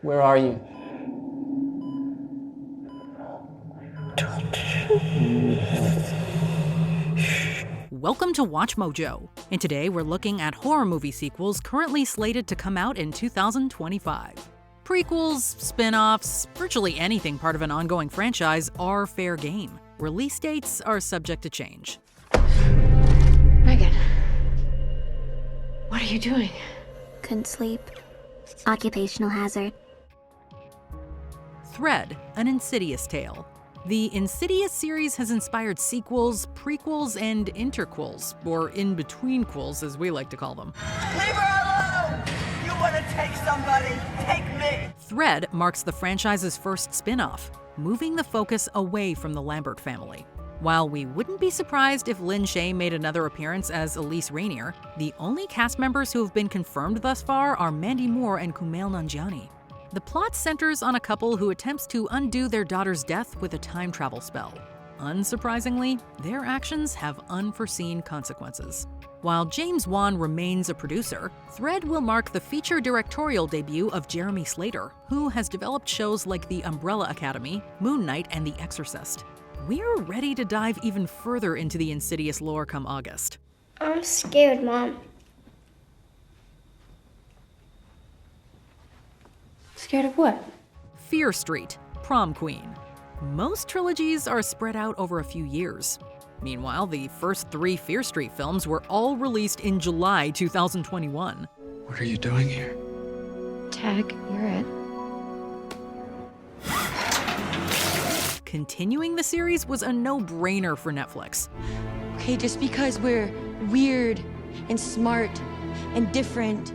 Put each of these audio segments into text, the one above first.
Where are you? Welcome to WatchMojo, and today we're looking at horror movie sequels currently slated to come out in 2025. Prequels, spin-offs, virtually anything part of an ongoing franchise are fair game. Release dates are subject to change. Megan, what are you doing? Couldn't sleep. Occupational hazard. Thread, an Insidious Tale. The Insidious series has inspired sequels, prequels, and interquels, or in-between-quels as we like to call them. Leave her alone! You want to take somebody? Take me! Thread marks the franchise's first spin-off, moving the focus away from the Lambert family. While we wouldn't be surprised if Lynn Shay made another appearance as Elise Rainier, the only cast members who have been confirmed thus far are Mandy Moore and Kumail Nanjiani. The plot centers on a couple who attempts to undo their daughter's death with a time travel spell. Unsurprisingly, their actions have unforeseen consequences. While James Wan remains a producer, Thread will mark the feature directorial debut of Jeremy Slater, who has developed shows like The Umbrella Academy, Moon Knight, and The Exorcist. We're ready to dive even further into the Insidious lore come August. I'm scared, Mom. Scared of what? Fear Street, Prom Queen. Most trilogies are spread out over a few years. Meanwhile, the first 3 Fear Street films were all released in July 2021. What are you doing here? Tag, you're it. Continuing the series was a no-brainer for Netflix. Okay, just because we're weird and smart and different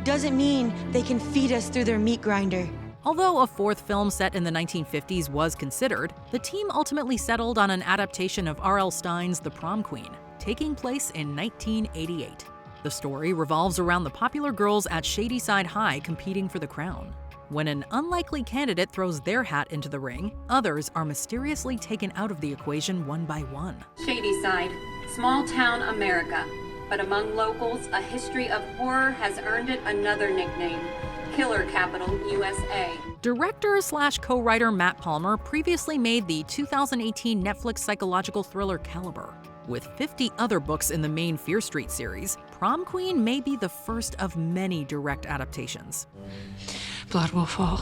doesn't mean they can feed us through their meat grinder. Although a 4th film set in the 1950s was considered, the team ultimately settled on an adaptation of R.L. Stine's The Prom Queen, taking place in 1988. The story revolves around the popular girls at Shadyside High competing for the crown. When an unlikely candidate throws their hat into the ring, others are mysteriously taken out of the equation one by one. Shadyside, small town America. But among locals, a history of horror has earned it another nickname, Killer Capital USA. Director/co-writer Matt Palmer previously made the 2018 Netflix psychological thriller Caliber. With 50 other books in the main Fear Street series, Prom Queen may be the first of many direct adaptations. Blood will fall.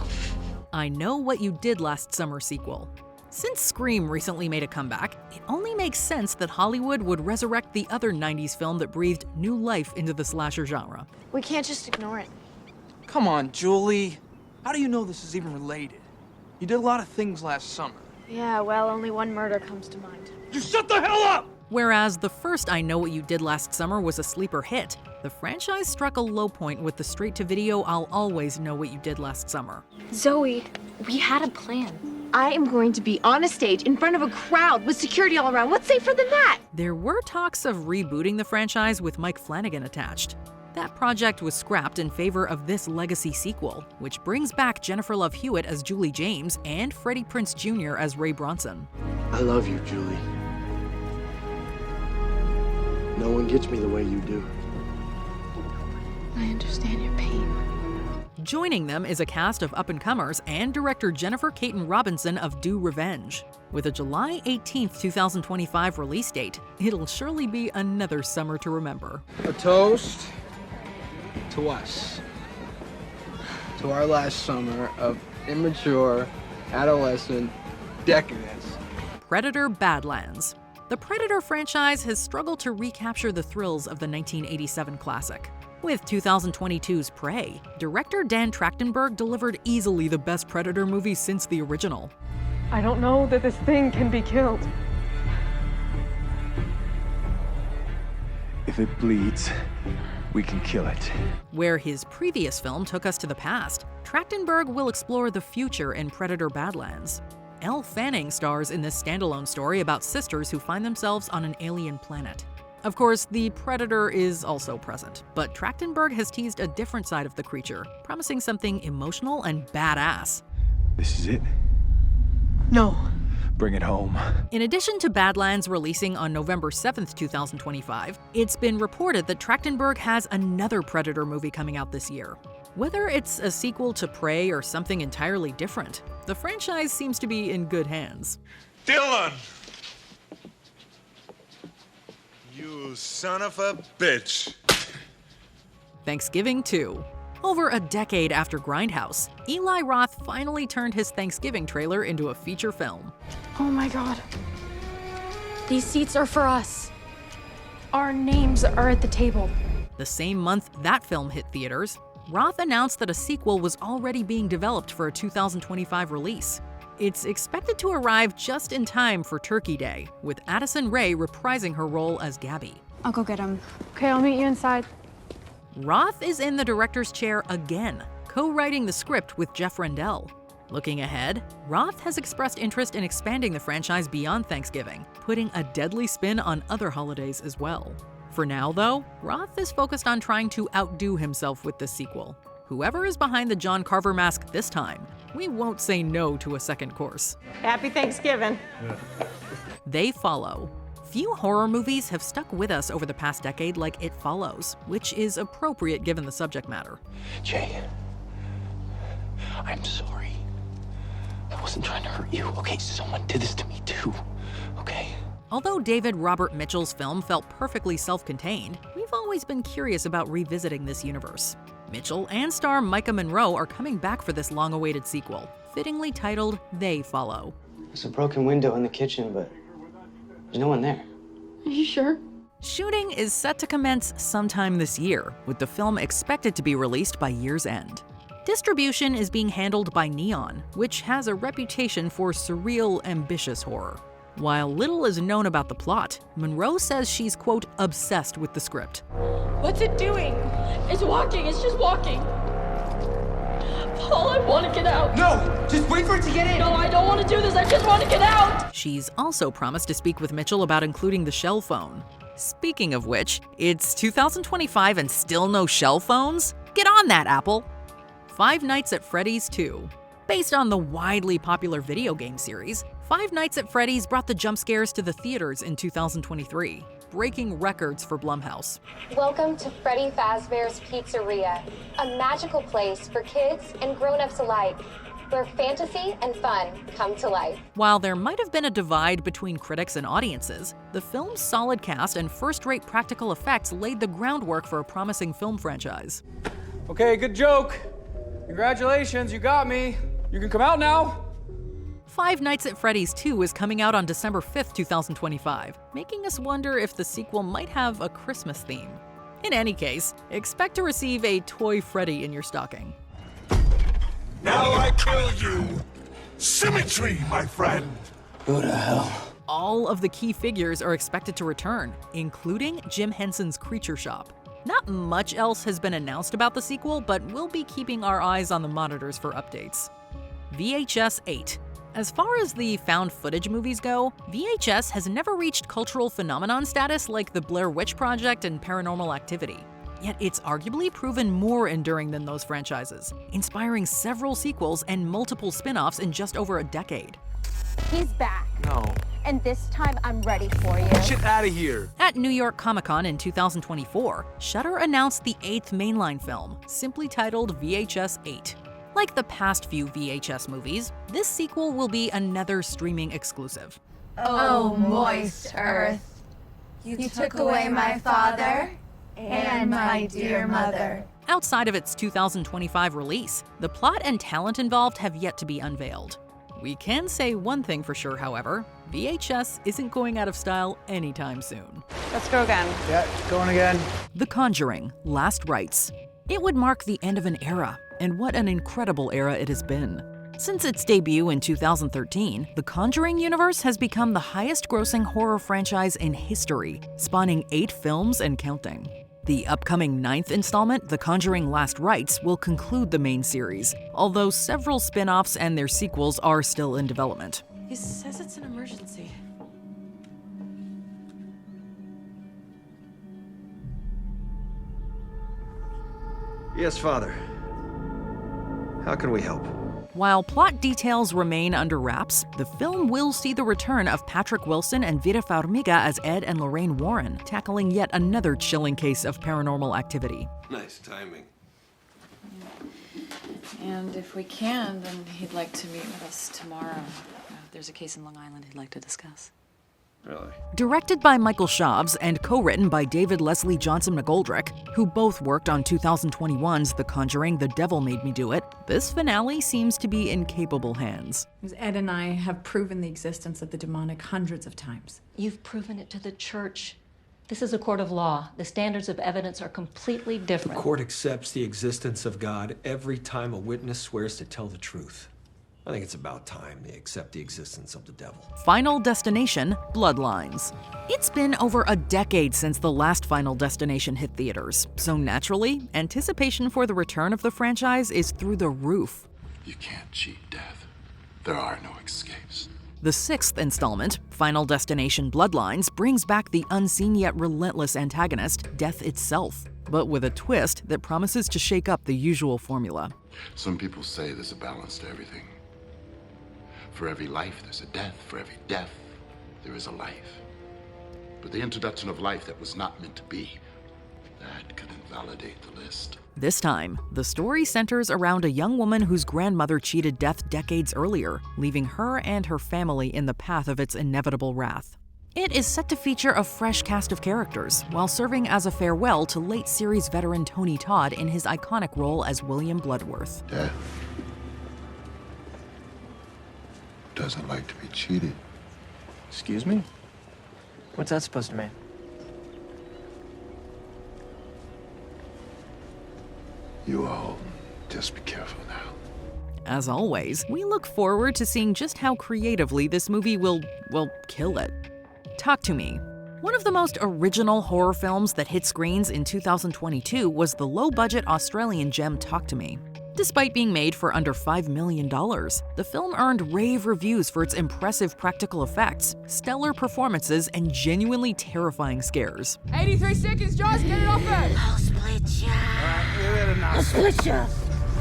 I Know What You Did Last Summer sequel. Since Scream recently made a comeback, it only makes sense that Hollywood would resurrect the other 90s film that breathed new life into the slasher genre. We can't just ignore it. Come on, Julie. How do you know this is even related? You did a lot of things last summer. Yeah, well, only one murder comes to mind. Just shut the hell up! Whereas the first I Know What You Did Last Summer was a sleeper hit, the franchise struck a low point with the straight-to-video I'll Always Know What You Did Last Summer. Zoe, we had a plan. I am going to be on a stage in front of a crowd with security all around. What's safer than that? There were talks of rebooting the franchise with Mike Flanagan attached. That project was scrapped in favor of this legacy sequel, which brings back Jennifer Love Hewitt as Julie James and Freddie Prinze Jr. as Ray Bronson. I love you, Julie. No one gets me the way you do. I understand your pain. Joining them is a cast of up-and-comers and director Jennifer Caton Robinson of Do Revenge. With a July 18, 2025 release date, it'll surely be another summer to remember. A toast to us. To our last summer of immature, adolescent decadence. Predator Badlands. The Predator franchise has struggled to recapture the thrills of the 1987 classic. With 2022's Prey, director Dan Trachtenberg delivered easily the best Predator movie since the original. I don't know that this thing can be killed. If it bleeds, we can kill it. Where his previous film took us to the past, Trachtenberg will explore the future in Predator Badlands. Elle Fanning stars in this standalone story about sisters who find themselves on an alien planet. Of course, the Predator is also present, but Trachtenberg has teased a different side of the creature, promising something emotional and badass. This is it? No. Bring it home. In addition to Badlands releasing on November 7th, 2025, it's been reported that Trachtenberg has another Predator movie coming out this year. Whether it's a sequel to Prey or something entirely different, the franchise seems to be in good hands. Dylan! You son of a bitch. Thanksgiving 2. Over a decade after Grindhouse, Eli Roth finally turned his Thanksgiving trailer into a feature film. Oh my god. These seats are for us. Our names are at the table. The same month that film hit theaters, Roth announced that a sequel was already being developed for a 2025 release. It's expected to arrive just in time for Turkey Day, with Addison Rae reprising her role as Gabby. I'll go get him. Okay, I'll meet you inside. Roth is in the director's chair again, co-writing the script with Jeff Rendell. Looking ahead, Roth has expressed interest in expanding the franchise beyond Thanksgiving, putting a deadly spin on other holidays as well. For now, though, Roth is focused on trying to outdo himself with this sequel. Whoever is behind the John Carver mask this time, we won't say no to a second course. Happy Thanksgiving. They Follow. Few horror movies have stuck with us over the past decade like It Follows, which is appropriate given the subject matter. Jay, I'm sorry. I wasn't trying to hurt you, okay? Someone did this to me too, okay? Although David Robert Mitchell's film felt perfectly self-contained, we've always been curious about revisiting this universe. Mitchell and star Micah Monroe are coming back for this long-awaited sequel, fittingly titled They Follow. There's a broken window in the kitchen, but there's no one there. Are you sure? Shooting is set to commence sometime this year, with the film expected to be released by year's end. Distribution is being handled by Neon, which has a reputation for surreal, ambitious horror. While little is known about the plot, Monroe says she's, quote, obsessed with the script. What's it doing? It's walking, it's just walking. Paul, I want to get out. No, just wait for it to get in. No, I don't want to do this, I just want to get out. She's also promised to speak with Mitchell about including the shell phone. Speaking of which, it's 2025 and still no shell phones? Get on that, Apple! Five Nights at Freddy's 2. Based on the widely popular video game series, Five Nights at Freddy's brought the jump scares to the theaters in 2023, breaking records for Blumhouse. Welcome to Freddy Fazbear's Pizzeria, a magical place for kids and grown-ups alike, where fantasy and fun come to life. While there might have been a divide between critics and audiences, the film's solid cast and first-rate practical effects laid the groundwork for a promising film franchise. Okay, good joke. Congratulations, you got me. You can come out now. Five Nights at Freddy's 2 is coming out on December 5th, 2025, making us wonder if the sequel might have a Christmas theme. In any case, expect to receive a toy Freddy in your stocking. Now I kill you. Symmetry, my friend. Who the hell? All of the key figures are expected to return, including Jim Henson's Creature Shop. Not much else has been announced about the sequel, but we'll be keeping our eyes on the monitors for updates. VHS 8. As far as the found footage movies go, VHS has never reached cultural phenomenon status like the Blair Witch Project and Paranormal Activity. Yet it's arguably proven more enduring than those franchises, inspiring several sequels and multiple spin-offs in just over a decade. He's back. No. And this time I'm ready for you. Get shit out of here. At New York Comic Con in 2024, Shudder announced the 8th mainline film, simply titled VHS 8. Like the past few VHS movies, this sequel will be another streaming exclusive. Oh, moist earth, you took away my father and my dear mother. Outside of its 2025 release, the plot and talent involved have yet to be unveiled. We can say one thing for sure, however, VHS isn't going out of style anytime soon. Let's go again. Yeah, going again. The Conjuring, Last Rites. It would mark the end of an era, and what an incredible era it has been. Since its debut in 2013, the Conjuring universe has become the highest-grossing horror franchise in history, spawning 8 films and counting. The upcoming 9th installment, The Conjuring Last Rites, will conclude the main series, although several spin-offs and their sequels are still in development. He says it's an emergency. Yes, Father. How can we help? While plot details remain under wraps, the film will see the return of Patrick Wilson and Vera Farmiga as Ed and Lorraine Warren, tackling yet another chilling case of paranormal activity. Nice timing. And if we can, then he'd like to meet with us tomorrow. There's a case in Long Island he'd like to discuss. Really? Directed by Michael Schaubs and co-written by David Leslie Johnson McGoldrick, who both worked on 2021's The Conjuring, The Devil Made Me Do It, this finale seems to be in capable hands. Ed and I have proven the existence of the demonic hundreds of times. You've proven it to the church. This is a court of law. The standards of evidence are completely different. The court accepts the existence of God every time a witness swears to tell the truth. I think it's about time they accept the existence of the devil. Final Destination: Bloodlines. It's been over a decade since the last Final Destination hit theaters, so naturally, anticipation for the return of the franchise is through the roof. You can't cheat death. There are no escapes. The sixth installment, Final Destination: Bloodlines, brings back the unseen yet relentless antagonist, Death itself, but with a twist that promises to shake up the usual formula. Some people say there's a balance to everything. For every life, there's a death. For every death, there is a life. But the introduction of life that was not meant to be, that could invalidate the list. This time, the story centers around a young woman whose grandmother cheated death decades earlier, leaving her and her family in the path of its inevitable wrath. It is set to feature a fresh cast of characters, while serving as a farewell to late series veteran Tony Todd in his iconic role as William Bloodworth. Death doesn't like to be cheated. Excuse me? What's that supposed to mean? You all just be careful now. As always, we look forward to seeing just how creatively this movie will, well, kill it. Talk to Me. One of the most original horror films that hit screens in 2022 was the low-budget Australian gem Talk to Me. Despite being made for under $5 million, the film earned rave reviews for its impressive practical effects, stellar performances, and genuinely terrifying scares. 83 seconds, Josh, get it off it! I'll split ya. I'll split ya.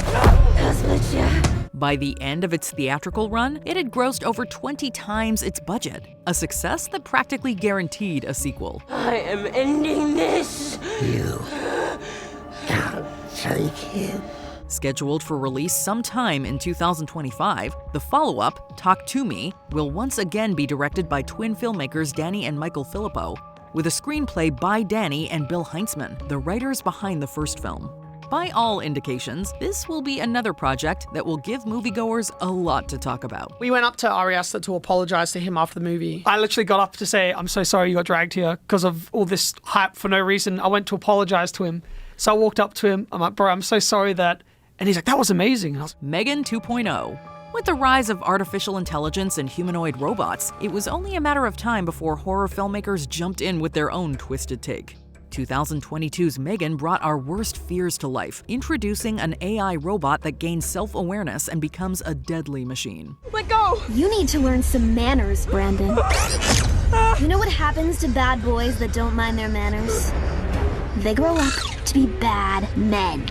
I'll split ya. By the end of its theatrical run, it had grossed over 20 times its budget, a success that practically guaranteed a sequel. I am ending this. You can't take him. Scheduled for release sometime in 2025, the follow-up, Talk to Me, will once again be directed by twin filmmakers Danny and Michael Filippo, with a screenplay by Danny and Bill Heintzman, the writers behind the first film. By all indications, this will be another project that will give moviegoers a lot to talk about. We went up to Ari Aster to apologize to him after the movie. I literally got up to say, I'm so sorry you got dragged here because of all this hype for no reason. I went to apologize to him. So I walked up to him. I'm like, bro, I'm so sorry that... And he's like, that was amazing. And I was... Megan 2.0. With the rise of artificial intelligence and humanoid robots, it was only a matter of time before horror filmmakers jumped in with their own twisted take. 2022's Megan brought our worst fears to life, introducing an AI robot that gains self-awareness and becomes a deadly machine. Let go! You need to learn some manners, Brandon. You know what happens to bad boys that don't mind their manners? They grow up to be bad men.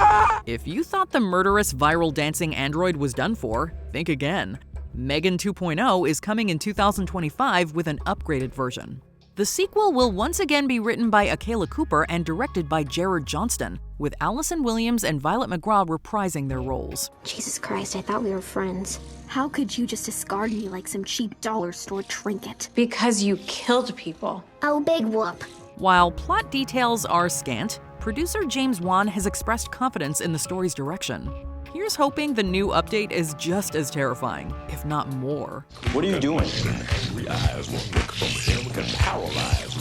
If you thought the murderous viral dancing android was done for, think again. Megan 2.0 is coming in 2025 with an upgraded version. The sequel will once again be written by Akela Cooper and directed by Jared Johnston, with Allison Williams and Violet McGraw reprising their roles. Jesus Christ, I thought we were friends. How could you just discard me like some cheap dollar store trinket? Because you killed people. Oh, big whoop. While plot details are scant, producer James Wan has expressed confidence in the story's direction. Here's hoping the new update is just as terrifying, if not more. What are you doing? Three eyes won't look from him, we can paralyze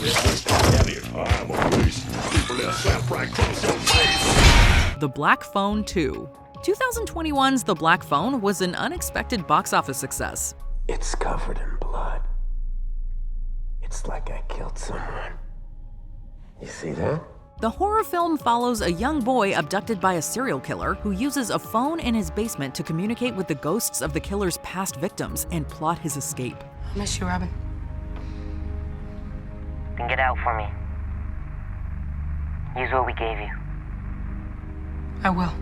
The Black Phone 2. 2021's The Black Phone was an unexpected box office success. It's covered in blood. It's like I killed someone. You see that? The horror film follows a young boy abducted by a serial killer who uses a phone in his basement to communicate with the ghosts of the killer's past victims and plot his escape. I miss you, Robin. Then get out for me. Use what we gave you. I will.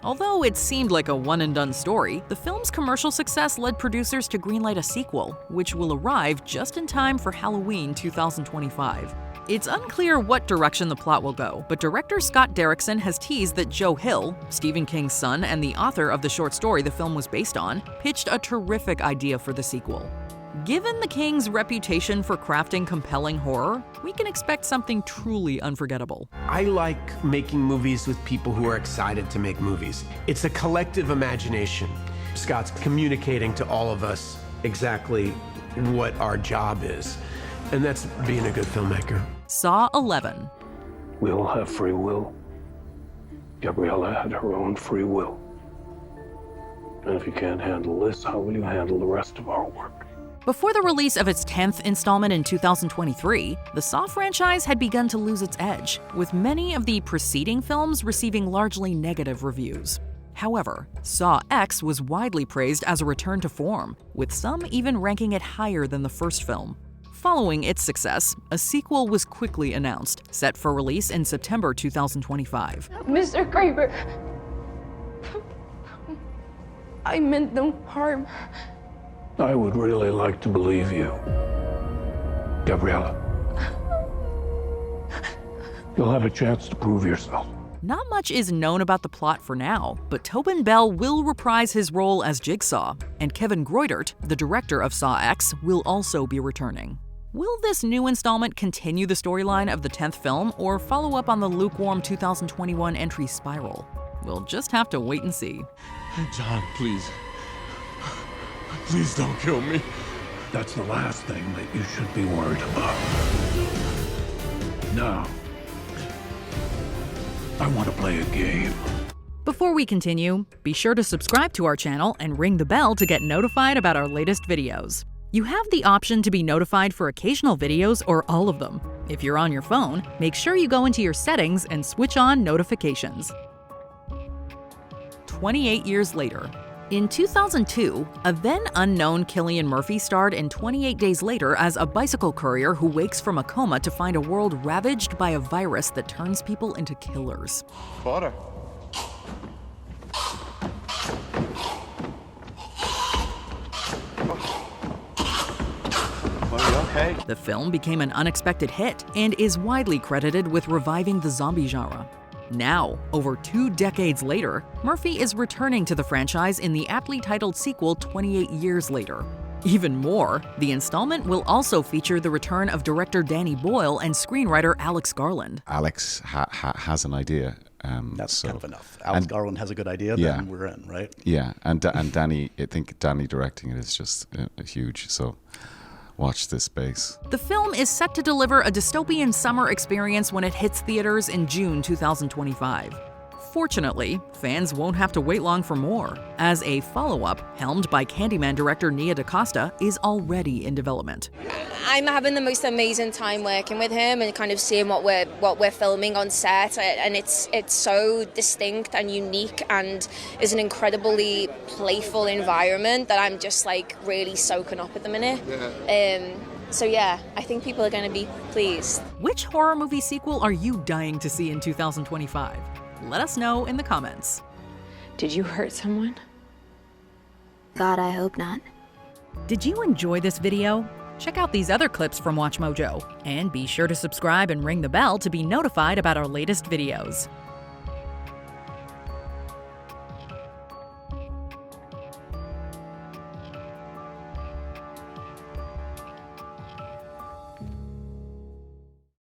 Although it seemed like a one-and-done story, the film's commercial success led producers to greenlight a sequel, which will arrive just in time for Halloween 2025. It's unclear what direction the plot will go, but director Scott Derrickson has teased that Joe Hill, Stephen King's son and the author of the short story the film was based on, pitched a terrific idea for the sequel. Given the King's reputation for crafting compelling horror, we can expect something truly unforgettable. I like making movies with people who are excited to make movies. It's a collective imagination. Scott's communicating to all of us exactly what our job is, and that's being a good filmmaker. Saw 11. We all have free will. Gabriella had her own free will. And if you can't handle this, how will you handle the rest of our work? Before the release of its 10th installment in 2023, the Saw franchise had begun to lose its edge, with many of the preceding films receiving largely negative reviews. However, Saw X was widely praised as a return to form, with some even ranking it higher than the first film. Following its success, a sequel was quickly announced, set for release in September 2025. Mr. Kramer, I meant no harm. I would really like to believe you, Gabriella. You'll have a chance to prove yourself. Not much is known about the plot for now, but Tobin Bell will reprise his role as Jigsaw, and Kevin Greutert, the director of Saw X, will also be returning. Will this new installment continue the storyline of the 10th film or follow up on the lukewarm 2021 entry Spiral? We'll just have to wait and see. John, please. Please don't kill me. That's the last thing that you should be worried about. Now, I want to play a game. Before we continue, be sure to subscribe to our channel and ring the bell to get notified about our latest videos. You have the option to be notified for occasional videos or all of them. If you're on your phone, make sure you go into your settings and switch on notifications. 28 years later. In 2002, a then unknown Cillian Murphy starred in 28 Days Later as a bicycle courier who wakes from a coma to find a world ravaged by a virus that turns people into killers. Water. Okay. The film became an unexpected hit and is widely credited with reviving the zombie genre. Now, over 2 decades later, Murphy is returning to the franchise in the aptly titled sequel 28 Years Later. Even more, the installment will also feature the return of director Danny Boyle and screenwriter Alex Garland. Alex has an idea. That's kind of enough. Alex Garland has a good idea, then we're in, right? Yeah, and Danny, I think Danny directing it is just huge, so watch this space. The film is set to deliver a dystopian summer experience when it hits theaters in June 2025. Fortunately, fans won't have to wait long for more, as a follow-up, helmed by Candyman director Nia DaCosta, is already in development. I'm having the most amazing time working with him and kind of seeing what we're filming on set, and it's so distinct and unique and is an incredibly playful environment that I'm just like really soaking up at the minute. So yeah, I think people are going to be pleased. Which horror movie sequel are you dying to see in 2025? Let us know in the comments. Did you hurt someone? God, I hope not. Did you enjoy this video? Check out these other clips from WatchMojo, and be sure to subscribe and ring the bell to be notified about our latest videos.